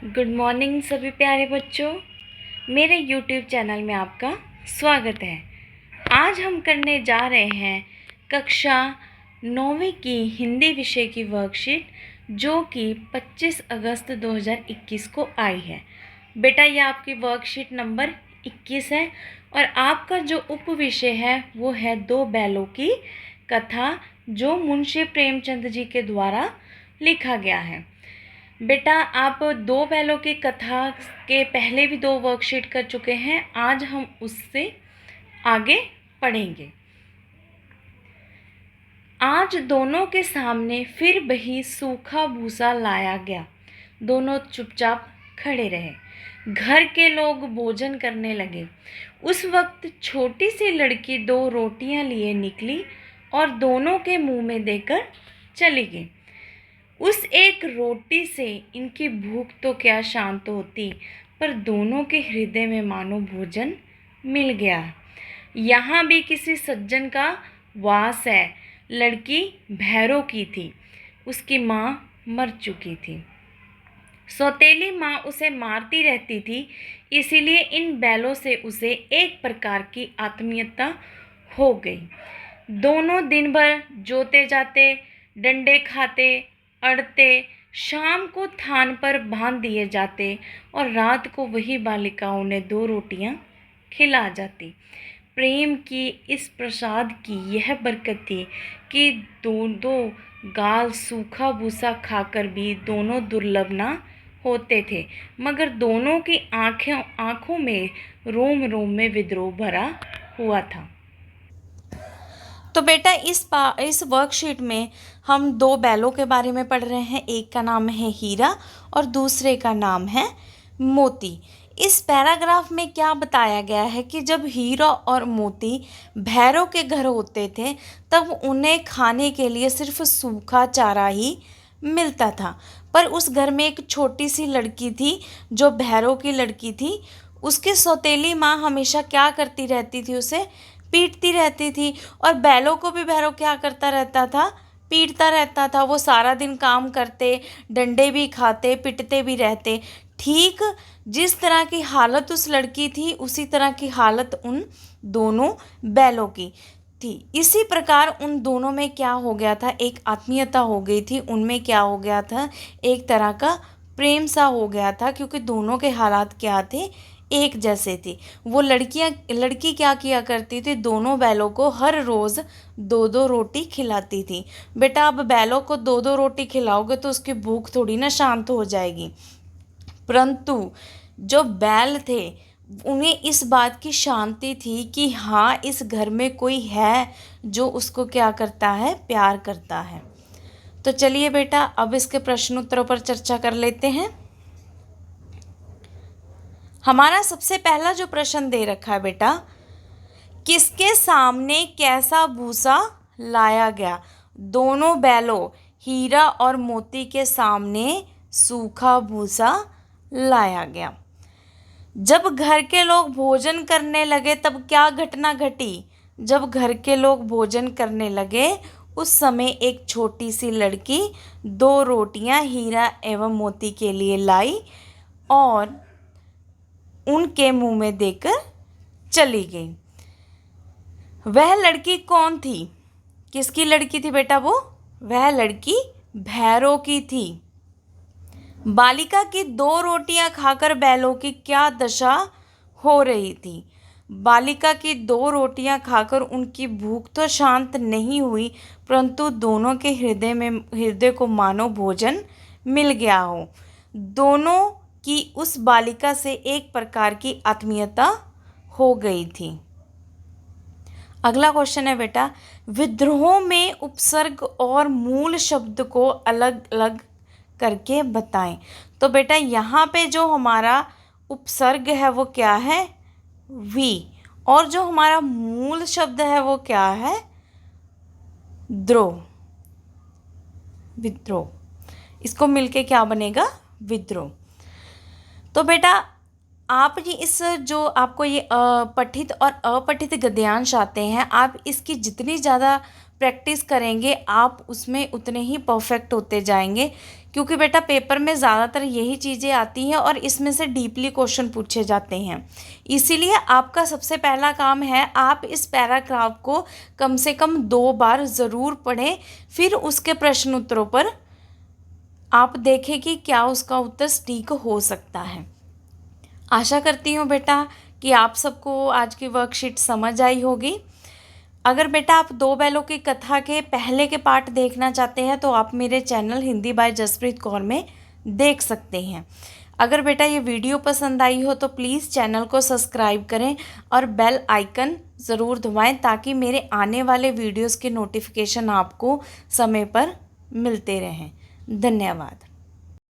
Good morning सभी प्यारे बच्चों। मेरे यूट्यूब चैनल में आपका स्वागत है। आज हम करने जा रहे हैं कक्षा 9वीं की हिंदी विषय की वर्कशीट, जो कि 25 अगस्त 2021 को आई है। बेटा, ये आपकी वर्कशीट नंबर 21 है और आपका जो उप विषय है वो है दो बैलों की कथा, जो मुंशी प्रेमचंद जी के द्वारा लिखा गया है। बेटा, आप दो बैलों की कथा के पहले भी दो वर्कशीट कर चुके हैं। आज हम उससे आगे पढ़ेंगे। आज दोनों के सामने फिर वही सूखा भूसा लाया गया। दोनों चुपचाप खड़े रहे। घर के लोग भोजन करने लगे। उस वक्त छोटी सी लड़की दो रोटियां लिए निकली और दोनों के मुंह में देकर चली गई। उस एक रोटी से इनकी भूख तो क्या शांत होती, पर दोनों के हृदय में मानो भोजन मिल गया। यहाँ भी किसी सज्जन का वास है। लड़की भैरों की थी। उसकी माँ मर चुकी थी। सौतेली माँ उसे मारती रहती थी, इसीलिए इन बैलों से उसे एक प्रकार की आत्मीयता हो गई। दोनों दिन भर जोते जाते, डंडे खाते, अड़ते, शाम को थान पर बांध दिए जाते और रात को वही बालिकाओं ने दो रोटियां खिला जाती। प्रेम की इस प्रसाद की यह बरकत थी कि दो गाल सूखा भूसा खाकर भी दोनों दुर्लभ ना होते थे, मगर दोनों की आंखों में रोम रोम में विद्रोह भरा हुआ था। तो बेटा, इस वर्कशीट में हम दो बैलों के बारे में पढ़ रहे हैं। एक का नाम है हीरा और दूसरे का नाम है मोती। इस पैराग्राफ में क्या बताया गया है कि जब हीरा और मोती भैरों के घर होते थे, तब उन्हें खाने के लिए सिर्फ सूखा चारा ही मिलता था। पर उस घर में एक छोटी सी लड़की थी, जो भैरों की लड़की थी। उसकी सौतेली माँ हमेशा क्या करती रहती थी, उसे पीटती रहती थी। और बैलों को भी भैरव क्या करता रहता था, पीटता रहता था। वो सारा दिन काम करते, डंडे भी खाते, पिटते भी रहते। ठीक जिस तरह की हालत उस लड़की थी, उसी तरह की हालत उन दोनों बैलों की थी। इसी प्रकार उन दोनों में क्या हो गया था, एक आत्मीयता हो गई थी। उनमें क्या हो गया था, एक तरह का प्रेम सा हो गया था, क्योंकि दोनों के हालात क्या थे, एक जैसे थी। वो लड़की क्या किया करती थी, दोनों बैलों को हर रोज़ दो दो रोटी खिलाती थी। बेटा, अब बैलों को दो दो रोटी खिलाओगे तो उसकी भूख थोड़ी ना शांत हो जाएगी। परंतु जो बैल थे, उन्हें इस बात की शांति थी कि हाँ, इस घर में कोई है जो उसको क्या करता है, प्यार करता है। तो चलिए बेटा, अब इसके प्रश्न उत्तरों पर चर्चा कर लेते हैं। हमारा सबसे पहला जो प्रश्न दे रखा है बेटा, किसके सामने कैसा भूसा लाया गया। दोनों बैलों हीरा और मोती के सामने सूखा भूसा लाया गया। जब घर के लोग भोजन करने लगे, तब क्या घटना घटी। जब घर के लोग भोजन करने लगे, उस समय एक छोटी सी लड़की दो रोटियां हीरा एवं मोती के लिए लाई और उनके मुंह में देकर चली गई। वह लड़की कौन थी, किसकी लड़की थी बेटा वो, वह लड़की भैरों की थी। बालिका की दो रोटियां खाकर बैलों की क्या दशा हो रही थी। बालिका की दो रोटियां खाकर उनकी भूख तो शांत नहीं हुई, परंतु दोनों के हृदय को मानो भोजन मिल गया हो। दोनों की उस बालिका से एक प्रकार की आत्मीयता हो गई थी। अगला क्वेश्चन है बेटा, विद्रोह में उपसर्ग और मूल शब्द को अलग अलग करके बताएं। तो बेटा, यहाँ पे जो हमारा उपसर्ग है वो क्या है, वी, और जो हमारा मूल शब्द है वो क्या है, द्रोह, विद्रोह। इसको मिलके क्या बनेगा, विद्रोह। तो बेटा, आप ये इस जो आपको ये पठित और अपठित गद्यांश आते हैं, आप इसकी जितनी ज़्यादा प्रैक्टिस करेंगे आप उसमें उतने ही परफेक्ट होते जाएंगे, क्योंकि बेटा पेपर में ज़्यादातर यही चीज़ें आती हैं और इसमें से डीपली क्वेश्चन पूछे जाते हैं। इसीलिए आपका सबसे पहला काम है आप इस पैराग्राफ को कम से कम 2 बार ज़रूर पढ़ें, फिर उसके प्रश्न उत्तरों पर आप देखें कि क्या उसका उत्तर सटीक हो सकता है। आशा करती हूँ बेटा कि आप सबको आज की वर्कशीट समझ आई होगी। अगर बेटा आप 2 बैलों की कथा के पहले के पार्ट देखना चाहते हैं तो आप मेरे चैनल हिंदी बाय जसप्रीत कौर में देख सकते हैं। अगर बेटा ये वीडियो पसंद आई हो तो प्लीज़ चैनल को सब्सक्राइब करें और बेल आइकन ज़रूर दबाएं, ताकि मेरे आने वाले वीडियोस के नोटिफिकेशन आपको समय पर मिलते रहें। धन्यवाद।